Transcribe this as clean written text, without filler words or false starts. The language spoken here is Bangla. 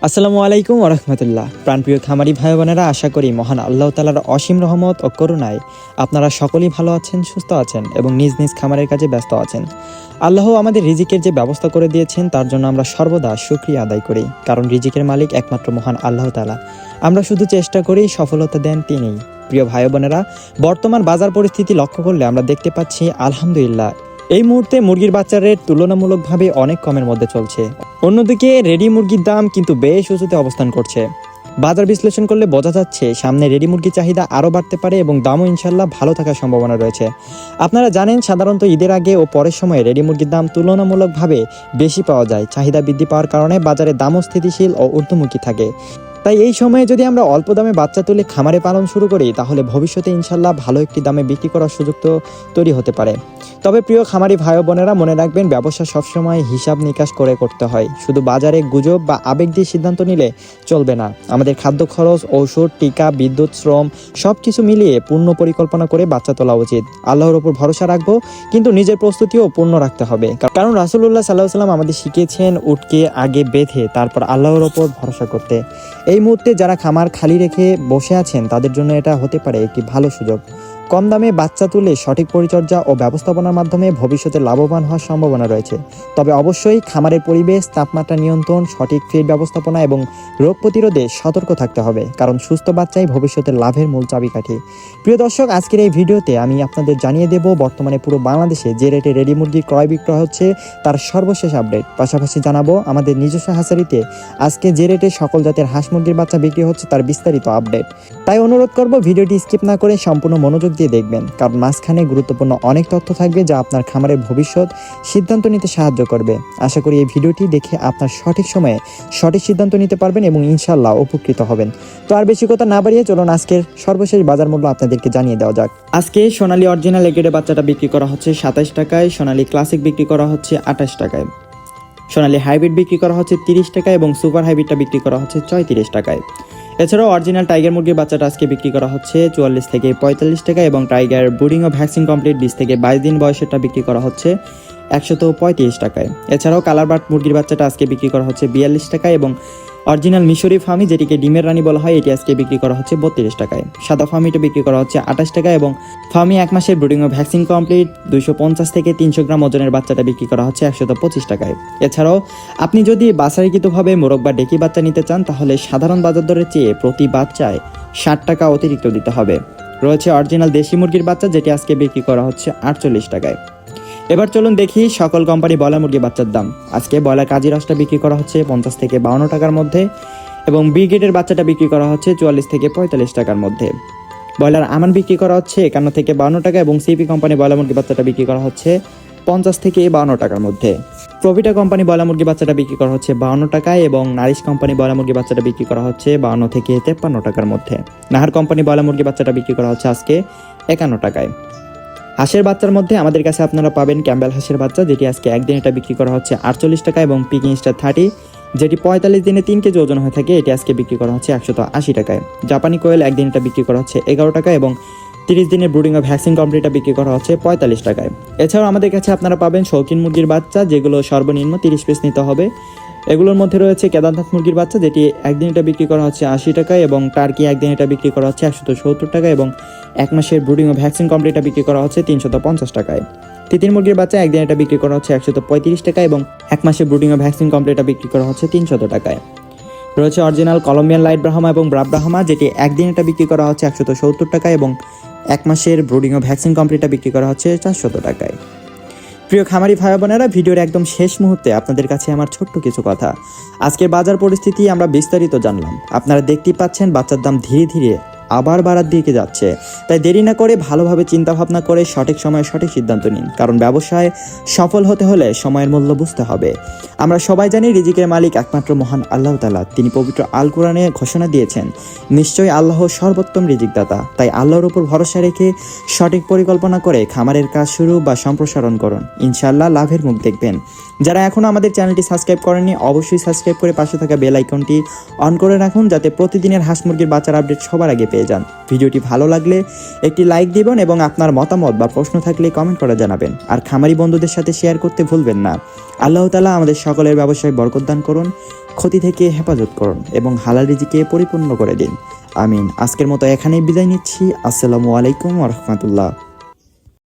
আসসালামু আলাইকুম ওয়া রাহমাতুল্লাহ। প্রাণপ্রিয় খামারি ভাই বোনেরা, আশা করি মহান আল্লাহ তাআলার অসীম রহমত ও করুণায় আপনারা সকলেই ভালো আছেন, সুস্থ আছেন এবং নিজ নিজ খামারের কাজে ব্যস্ত আছেন। আল্লাহ আমাদের রিজিকের যে ব্যবস্থা করে দিয়েছেন তার জন্য আমরা সর্বদা শুকরিয়া আদায় করি, কারণ রিজিকের মালিক একমাত্র মহান আল্লাহ তাআলা। আমরা শুধু চেষ্টা করি, সফলতা দেন তিনিই। প্রিয় ভাই বোনেরা, বর্তমান বাজার পরিস্থিতি লক্ষ্য করলে আমরা দেখতে পাচ্ছি আলহামদুলিল্লাহ এই মুহূর্তে মুরগির বাচ্চার রেট তুলনামূলকভাবে অনেক কমের মধ্যে চলছে। অন্যদিকে রেডি মুরগির দাম কিন্তু বেশ উঁচুতে অবস্থান করছে। বাজার বিশ্লেষণ করলে বোঝা যাচ্ছে সামনে রেডি মুরগির চাহিদা আরও বাড়তে পারে এবং দামও ইনশাল্লাহ ভালো থাকার সম্ভাবনা রয়েছে। আপনারা জানেন, সাধারণত ঈদের আগে ও পরের সময়ে রেডি মুরগির দাম তুলনামূলকভাবে বেশি পাওয়া যায়। চাহিদা বৃদ্ধি পাওয়ার কারণে বাজারে দামও স্থিতিশীল ও ঊর্ধ্বমুখী থাকে। তাই এই সময়ে যদি আমরা অল্প দামে বাচ্চা তুলে খামারে পালন শুরু করি, তাহলে ভবিষ্যতে ইনশাল্লাহ ভালো একটি দামে বিক্রি করার সুযোগ তো তৈরি হতে পারে। তবে প্রিয় খামারি ভাই বোনেরা, মনে রাখবেন, ব্যবসা সবসময় হিসাব নিকাশ করে করতে হয়। শুধু বাজারে গুজব বা আবেগ দিয়ে সিদ্ধান্ত নিলে চলবে না। আমাদের খাদ্য খরচ, ঔষধ, টিকা, বিদ্যুৎ, শ্রম সবকিছু মিলিয়ে পূর্ণ পরিকল্পনা করে বাচ্চা তোলা উচিত। আল্লাহর উপর ভরসা রাখবো, কিন্তু নিজের প্রস্তুতিও পূর্ণ রাখতে হবে। কারণ রাসূলুল্লাহ সাল্লাল্লাহু আলাইহি ওয়াসাল্লাম আমাদের শিখিয়েছেন উটকে আগে বেঁধে তারপর আল্লাহর উপর ভরসা করতে। এই মুহূর্তে যারা খামার খালি রেখে বসে আছেন তাদের জন্য এটা হতে পারে একটি ভালো সুযোগ। কম দামে বাচ্চা তুলে সঠিক পরিচর্যা ও ব্যবস্থাপনার মাধ্যমে ভবিষ্যতে লাভবান হওয়ার সম্ভাবনা রয়েছে। তবে অবশ্যই খামারের পরিবেশ, তাপমাত্রা নিয়ন্ত্রণ, সঠিক ফিড ব্যবস্থাপনা এবং রোগ প্রতিরোধে সতর্ক থাকতে হবে, কারণ সুস্থ বাচ্চাই ভবিষ্যতের লাভের মূল চাবিকাঠি। প্রিয় দর্শক, আজকের এই ভিডিওতে আমি আপনাদের জানিয়ে দেব বর্তমানে পুরো বাংলাদেশে যে রেটে রেডি মুরগির ক্রয় বিক্রয় হচ্ছে তার সর্বশেষ আপডেট। পাশাপাশি জানাবো আমাদের নিজস্ব হাসারিতে আজকে যে রেটে সকল জাতের হাঁস মুরগির বাচ্চা বিক্রি হচ্ছে তার বিস্তারিত আপডেট। তাই অনুরোধ করব ভিডিওটি স্কিপ না করে সম্পূর্ণ মনোযোগ দিয়ে দেখবেন, কারণ মাঝখানে গুরুত্বপূর্ণ অনেক তথ্য থাকবে যা আপনার খামারের ভবিষ্যৎ সিদ্ধান্ত নিতে সাহায্য করবে। আশা করি এই ভিডিওটি দেখে আপনার সঠিক সময়ে সঠিক সিদ্ধান্ত নিতে পারবেন এবং ইনশাআল্লাহ উপকৃত হবেন। তো আর বেশি কথা না বাড়িয়ে চলুন আজকের সর্বশেষ বাজার মূল্য আপনাদেরকে জানিয়ে দেওয়া যাক। আজকে সোনালী অরিজিনাল এগ্রেডের বাচ্চাটা বিক্রি করা হচ্ছে 27 টাকায়, সোনালী ক্লাসিক বিক্রি করা হচ্ছে 28 টাকায়, সোনালী হাইব্রিড বিক্রি করা হচ্ছে 30 টাকায় এবং সুপার হাইব্রিডটা বিক্রি করা হচ্ছে 34 টাকায়। এছাড়াও অরিজিনাল টাইগার মুরগির বাচ্চাটা আজকে বিক্রি করা হচ্ছে 44 থেকে 45 টাকা এবং টাইগার ব্রিডিং ও ভ্যাকসিন কমপ্লিট 20 থেকে 22 দিন বয়সেরটা বিক্রি করা হচ্ছে 135 টাকায়। এছাড়াও কালার বার্ড মুরগির বাচ্চাটা আজকে বিক্রি করা হচ্ছে 42 টাকায় এবং অরিজিনাল মিশরি ফার্মি, যেটিকে ডিমের রানী বলা হয়, এটি আজকে বিক্রি করা হচ্ছে 32 টাকায়। সাদা ফার্মিটা বিক্রি করা হচ্ছে 28 টাকা এবং ফার্মি 1 মাসের ব্রিডিং ও ভ্যাকসিন কমপ্লিট 250 থেকে 300 গ্রাম ওজনের বাচ্চাটা বিক্রি করা হচ্ছে 125 টাকায়। এছাড়াও আপনি যদি বাছাইকৃতভাবে মোরগ বা ডেকি বাচ্চা নিতে চান, তাহলে সাধারণ বাজার দরের চেয়ে প্রতি বাচ্চায় 60 টাকা অতিরিক্ত দিতে হবে। রয়েছে অরিজিনাল দেশি মুরগির বাচ্চা, যেটি আজকে বিক্রি করা হচ্ছে 48 টাকায়। এবার চলুন দেখি সকল কোম্পানি ব্রয়লার মুরগির বাচ্চার দাম। আজকে ব্রয়লার কাজী রসটা বিক্রি করা হচ্ছে 50 থেকে 52 টাকার মধ্যে এবং ব্রিগেডের বাচ্চাটা বিক্রি করা হচ্ছে 44 থেকে 45 টাকার মধ্যে। ব্রয়লার আমান বিক্রি করা হচ্ছে 51 থেকে 52 টাকা এবং সিপি কোম্পানি ব্রয়লার মুরগির বাচ্চাটা বিক্রি করা হচ্ছে 50 থেকে 52 টাকার মধ্যে। প্রভিটা কোম্পানি ব্রয়লার মুরগির বাচ্চাটা বিক্রি করা হচ্ছে 52 টাকায় এবং নারিশ কোম্পানি ব্রয়লার মুরগির বাচ্চাটা বিক্রি করা হচ্ছে 52 থেকে 53 টাকার মধ্যে। নাহার কোম্পানি ব্রয়লার মুরগির বাচ্চাটা বিক্রি করা হচ্ছে আজকে 51 টাকায়। হাঁসের বাচ্চার মধ্যে আমাদের কাছে আপনারা পাবেন ক্যাম্বেল হাঁসের বাচ্চা, যেটি আজকে একদিন এটা বিক্রি করা হচ্ছে 48 টাকা এবং পিকিং স্টার 30, যেটি 45 দিনে 3 কেজি ওজন হয়ে থাকে, এটি আজকে বিক্রি করা হচ্ছে 180 টাকায়। জাপানি কোয়েল একদিন এটা বিক্রি করা হচ্ছে 11 টাকা এবং 30 দিনের ব্রুডিং ও ভ্যাকসিন কমপ্লিটটা বিক্রি করা হচ্ছে 45 টাকায়। এছাড়াও আমাদের কাছে আপনারা পাবেন শৌখিন মুরগির বাচ্চা, যেগুলো সর্বনিম্ন 30 পিস নিতে হবে। এগুলোর মধ্যে রয়েছে কেদারনাথ মুরগির বাচ্চা, যেটি একদিন এটা বিক্রি করা হচ্ছে 80 টাকায় এবং টার্কি একদিন এটা বিক্রি করা হচ্ছে 170 টাকা এবং 1 মাসের ব্রুডিং ও ভ্যাকসিন কমপ্লিটটা বিক্রি করা হচ্ছে 350 টাকায়। তিতির মুরগির বাচ্চা একদিন এটা বিক্রি করা হচ্ছে 135 টাকা এবং 1 মাসের ব্রুডিং ও ভ্যাকসিন কমপ্লিটটা বিক্রি করা হচ্ছে 300 টাকায়। রয়েছে অরিজিনাল কলম্বিয়ান লাইট ব্রাহ্মা এবং ব্রাভ ব্রাহ্মা, যেটি একদিন এটা বিক্রি করা হচ্ছে 170 টাকা এবং 1 মাসের ব্রুডিং ও ভ্যাকসিন কমপ্লিটটা বিক্রি করা হচ্ছে 400 টাকায়। প্রিয় খামারি ভাই বোনেরা, ভিডিওর একদম শেষ মুহূর্তে আপনাদের কাছে আমার ছোট্ট কিছু কথা। আজকের বাজার পরিস্থিতি আমরা বিস্তারিত জানলাম। আপনারা দেখতেই পাচ্ছেন বাচ্চার দাম ধীরে ধীরে আবার বাড়ার দিকে যাচ্ছে। তাই দেরি না করে ভালোভাবে চিন্তা ভাবনা করে সঠিক সময়ে সঠিক সিদ্ধান্ত নিন, কারণ ব্যবসায় সফল হতে হলে সময়ের মূল্য বুঝতে হবে। আমরা সবাই জানি রিজিকের মালিক একমাত্র মহান আল্লাহ তাআলা। তিনি পবিত্র আল কোরআনে ঘোষণা দিয়েছেন, নিশ্চয়ই আল্লাহ সর্বোত্তম রিজিকদাতা। তাই আল্লাহর উপর ভরসা রেখে সঠিক পরিকল্পনা করে খামারের কাজ শুরু বা সম্প্রসারণ করুন, ইনশাআল্লাহ লাভের মুখ দেখবেন। যারা এখনও আমাদের চ্যানেলটি সাবস্ক্রাইব করেননি, অবশ্যই সাবস্ক্রাইব করে পাশে থাকা বেল আইকনটি অন করে রাখুন, যাতে প্রতিদিনের হাঁস মুরগির বাচ্চার আপডেট সবার আগে পেয়ে যান। ভিডিওটি ভালো লাগলে একটি লাইক দিবেন এবং আপনার মতামত বা প্রশ্ন থাকলে কমেন্ট করে জানাবেন। আর খামারি বন্ধুদের সাথে শেয়ার করতে ভুলবেন না। আল্লাহ তাআলা আমাদের সকলের ব্যবসায় বরকত দান করুন। ক্ষতি থেকে হেফাজত করুন এবং হালাল রিজিকে পরিপূর্ণ করে দিন। আমিন। আজকের মতো এখানেই বিদায় নিচ্ছি। আসসালামু আলাইকুম ওয়া রাহমাতুল্লাহ।